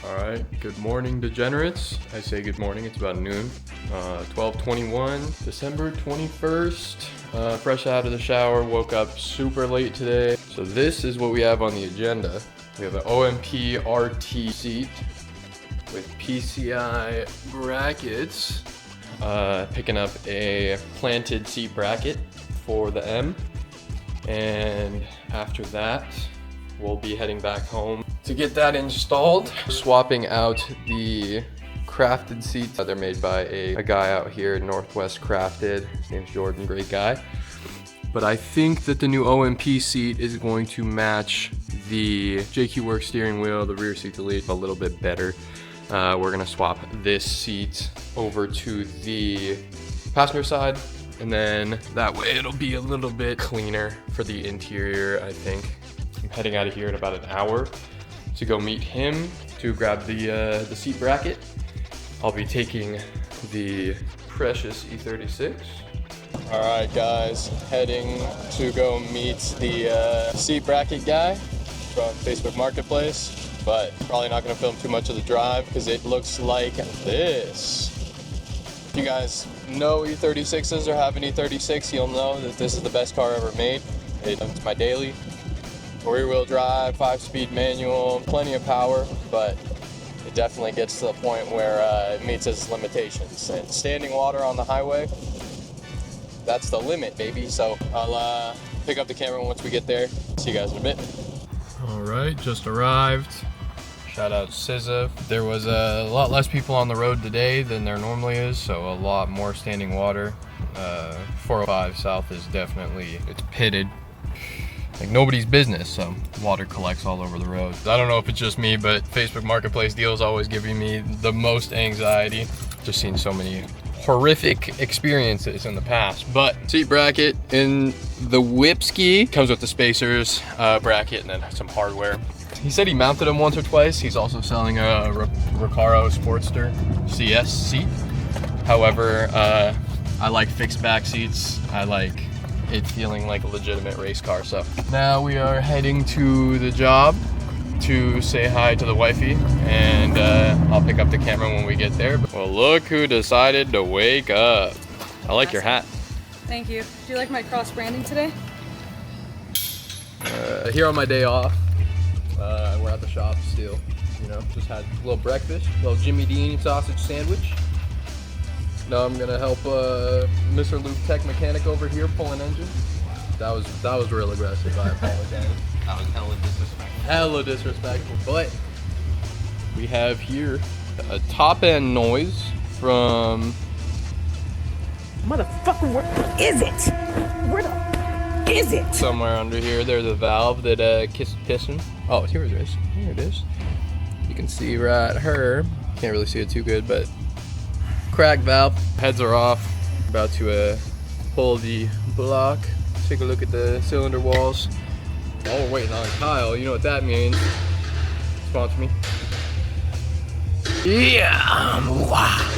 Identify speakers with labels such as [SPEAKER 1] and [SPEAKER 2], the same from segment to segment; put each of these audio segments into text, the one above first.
[SPEAKER 1] All right, good morning, degenerates. I say good morning, it's about noon. 12:21, December 21st. Fresh out of the shower, woke up super late today. So this is what we have on the agenda. We have an OMP RT seat with PCI brackets. Picking up a planted seat bracket for the M. And after that, we'll be heading back home to get that installed. Swapping out the crafted seats. They're made by a guy out here in Northwest Crafted. His name's Jordan, great guy. But I think that the new OMP seat is going to match the JQ Works steering wheel, the rear seat delete a little bit better. We're gonna swap this seat over to the passenger side, and then that way it'll be a little bit cleaner for the interior, I think. I'm heading out of here in about an hour to go meet him to grab the seat bracket. I'll be taking the precious E36. All right, guys, heading to go meet the seat bracket guy from Facebook Marketplace, but probably not gonna film too much of the drive because it looks like this. If you guys know E36s or have an E36, you'll know that this is the best car ever made. It's my daily. Rear-wheel drive, 5-speed manual, plenty of power, but it definitely gets to the point where it meets its limitations. And standing water on the highway, that's the limit, baby. So I'll pick up the camera once we get there. See you guys in a bit. All right, just arrived. Shout out SZA. There was a lot less people on the road today than there normally is, so a lot more standing water. 405 South is definitely, it's pitted like nobody's business, so water collects all over the road. I don't know if it's just me, but Facebook Marketplace deals always giving me the most anxiety. Just seen so many horrific experiences in the past. But seat bracket in the Whipski comes with the spacers, bracket, and then some hardware. He said he mounted them once or twice. He's also selling a Recaro Sportster CS seat. However, I like fixed back seats. I like it feeling like a legitimate race car. So now we are heading to the job to say hi to the wifey, and I'll pick up the camera when we get there. Well, look who decided to wake up. I like your hat.
[SPEAKER 2] Thank you. Do you like my cross branding today?
[SPEAKER 1] Here on my day off, we're at the shop still. You know, just had a little breakfast, a little Jimmy Dean sausage sandwich. Now I'm gonna help Mr. Luke Tech Mechanic over here pull an engine. That was real aggressive. I apologize.
[SPEAKER 3] That was hella disrespectful.
[SPEAKER 1] Hella disrespectful, but we have here a top end noise from.
[SPEAKER 4] Motherfucker, where is it? Where the is it?
[SPEAKER 1] Somewhere under here. There's a valve that kissed piston. Oh, here it is. Here it is. You can see right here. Can't really see it too good, but crack valve. Heads are off. About to pull the block. Take a look at the cylinder walls. While we're waiting on Kyle, you know what that means. Sponsor me. Yeah. Wow.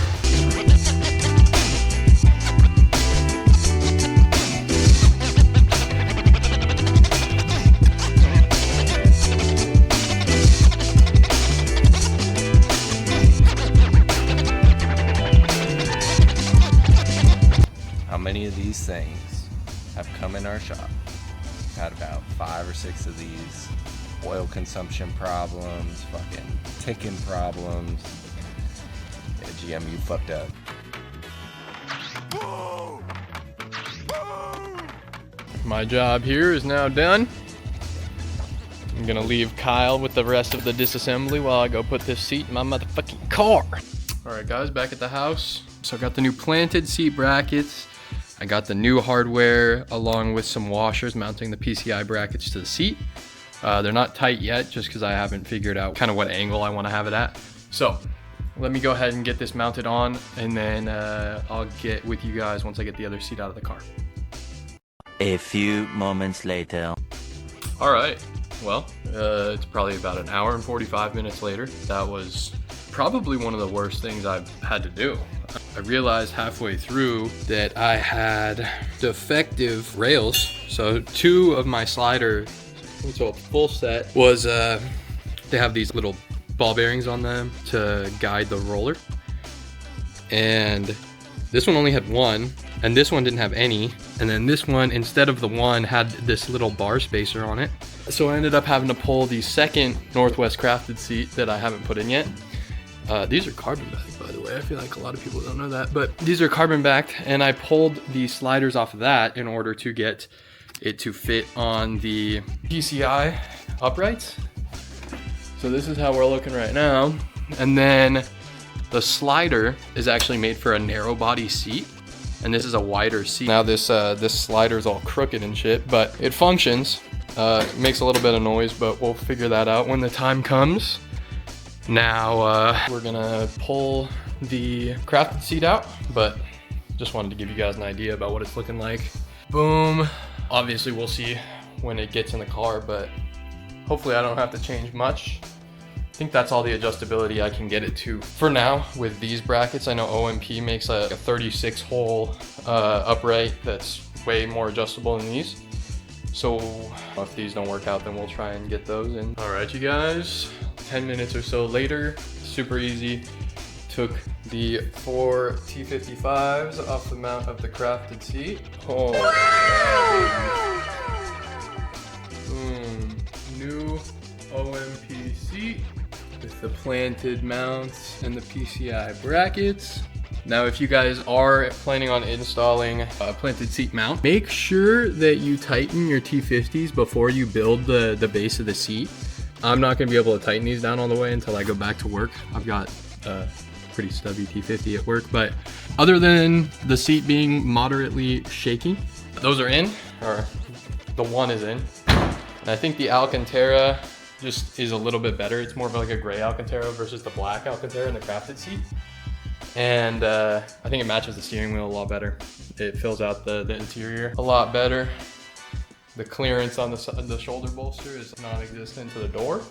[SPEAKER 3] How many of these things have come in our shop? Had about 5 or 6 of these. Oil consumption problems, fucking ticking problems. Yeah, GM, you fucked up.
[SPEAKER 1] My job here is now done. I'm gonna leave Kyle with the rest of the disassembly while I go put this seat in my motherfucking car. All right, guys, back at the house. So I got the new planted seat brackets. I got the new hardware along with some washers mounting the PCI brackets to the seat. They're not tight yet just because I haven't figured out kind of what angle I want to have it at. So let me go ahead and get this mounted on, and then I'll get with you guys once I get the other seat out of the car.
[SPEAKER 5] A few moments later.
[SPEAKER 1] All right, well, it's probably about an hour and 45 minutes later. That was probably one of the worst things I've had to do. I realized halfway through that I had defective rails. So 2 of my sliders, so a full set was, they have these little ball bearings on them to guide the roller. And this one only had one, and this one didn't have any. And then this one, instead of the one, had this little bar spacer on it. So I ended up having to pull the second Northwest Crafted seat that I haven't put in yet. These are carbon backed, by the way. I feel like a lot of people don't know that, but these are carbon backed, and I pulled the sliders off of that in order to get it to fit on the PCI uprights. So this is how we're looking right now. And then the slider is actually made for a narrow body seat, and this is a wider seat. Now this slider is all crooked and shit, but it functions. It makes a little bit of noise, but we'll figure that out when the time comes. Now we're gonna pull the crafted seat out, but just wanted to give you guys an idea about what it's looking like. Boom. Obviously we'll see when it gets in the car, but hopefully I don't have to change much. I think that's all the adjustability I can get it to for now with these brackets. I know OMP makes a 36 hole upright that's way more adjustable than these. So if these don't work out, then we'll try and get those in. All right, you guys, 10 minutes or so later, super easy. Took the 4 T55s off the mount of the crafted seat. Oh, boom. New OMP seat with the planted mounts and the PCI brackets. Now, if you guys are planning on installing a planted seat mount, make sure that you tighten your T50s before you build the base of the seat. I'm not gonna be able to tighten these down all the way until I go back to work. I've got pretty stubby T50 at work, but other than the seat being moderately shaky, those are in, or the one is in. And I think the Alcantara just is a little bit better. It's more of like a gray Alcantara versus the black Alcantara in the crafted seat. And I think it matches the steering wheel a lot better. It fills out the interior a lot better. The clearance on the shoulder bolster is non-existent to the door.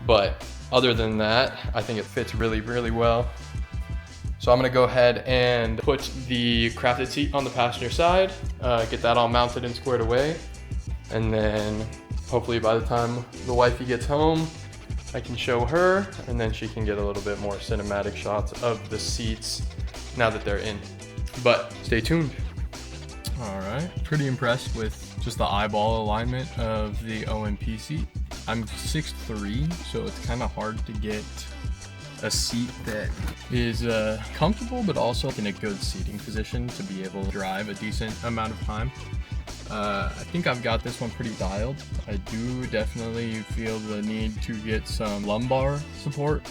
[SPEAKER 1] But other than that, I think it fits really, really well. So I'm gonna go ahead and put the crafted seat on the passenger side, get that all mounted and squared away. And then hopefully by the time the wifey gets home, I can show her, and then she can get a little bit more cinematic shots of the seats now that they're in. But stay tuned. All right, pretty impressed with just the eyeball alignment of the OMP seat. I'm 6'3", so it's kind of hard to get a seat that is comfortable, but also in a good seating position to be able to drive a decent amount of time. I think I've got this one pretty dialed. I do definitely feel the need to get some lumbar support.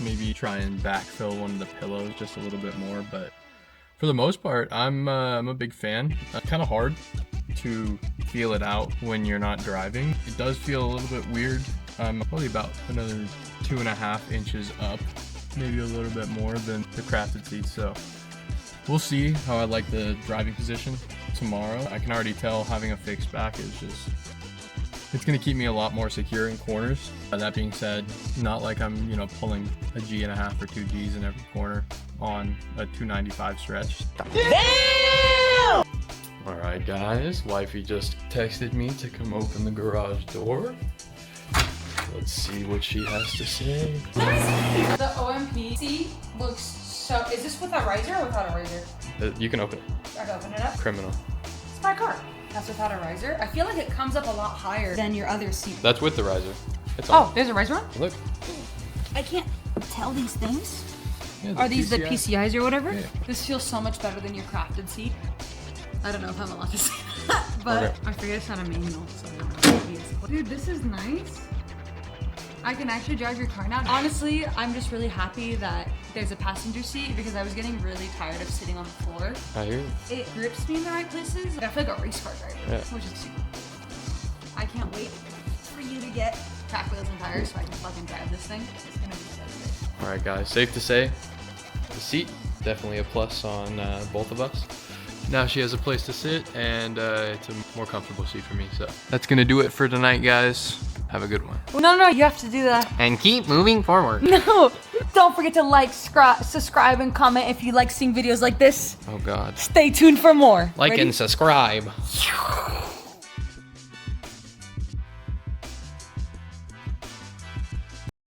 [SPEAKER 1] Maybe try and backfill one of the pillows just a little bit more, but for the most part, I'm a big fan. Kind of hard to feel it out when you're not driving. It does feel a little bit weird. I'm probably about another 2.5 inches up, maybe a little bit more than the crafted seats. So we'll see how I like the driving position tomorrow. I can already tell having a fixed back is just, it's gonna keep me a lot more secure in corners. That being said, not like I'm, pulling a G1/2 or 2 Gs in every corner on a 295 stretch.
[SPEAKER 4] Damn!
[SPEAKER 1] All right, guys, wifey just texted me to come open the garage door. Let's see what she has to say.
[SPEAKER 2] The OMP seat looks so. Is this with a riser or without a riser?
[SPEAKER 1] You can open it.
[SPEAKER 2] I can open it up.
[SPEAKER 1] Criminal.
[SPEAKER 2] It's my car. That's without a riser. I feel like it comes up a lot higher than your other seat.
[SPEAKER 1] That's with the riser. It's on.
[SPEAKER 2] Oh, there's a riser on?
[SPEAKER 1] Look.
[SPEAKER 2] I can't tell these things.
[SPEAKER 1] Yeah,
[SPEAKER 2] Are these the PCIs or whatever?
[SPEAKER 1] Yeah.
[SPEAKER 2] This feels so much better than your crafted seat. I don't know if I'm allowed to say that, but
[SPEAKER 1] Okay.
[SPEAKER 2] I forget it's not a manual, so I don't know what it is. Dude, this is nice. I can actually drive your car now. Honestly, I'm just really happy that there's a passenger seat because I was getting really tired of sitting on the floor.
[SPEAKER 1] I hear you.
[SPEAKER 2] It grips me in the right places. I feel like a race car driver,
[SPEAKER 1] Yeah.
[SPEAKER 2] which is super cool. I can't wait for you to get track wheels and tires so I can fucking drive this thing. It's gonna be so good.
[SPEAKER 1] All right, guys, safe to say, the seat, definitely a plus on both of us. Now she has a place to sit, and it's a more comfortable seat for me, so. That's gonna do it for tonight, guys. Have a good one.
[SPEAKER 2] Well, no, you have to do that.
[SPEAKER 1] And keep moving forward.
[SPEAKER 2] No, don't forget to like, subscribe, and comment if you like seeing videos like this.
[SPEAKER 1] Oh, God.
[SPEAKER 2] Stay tuned for more.
[SPEAKER 1] Like
[SPEAKER 2] Ready?
[SPEAKER 1] and subscribe.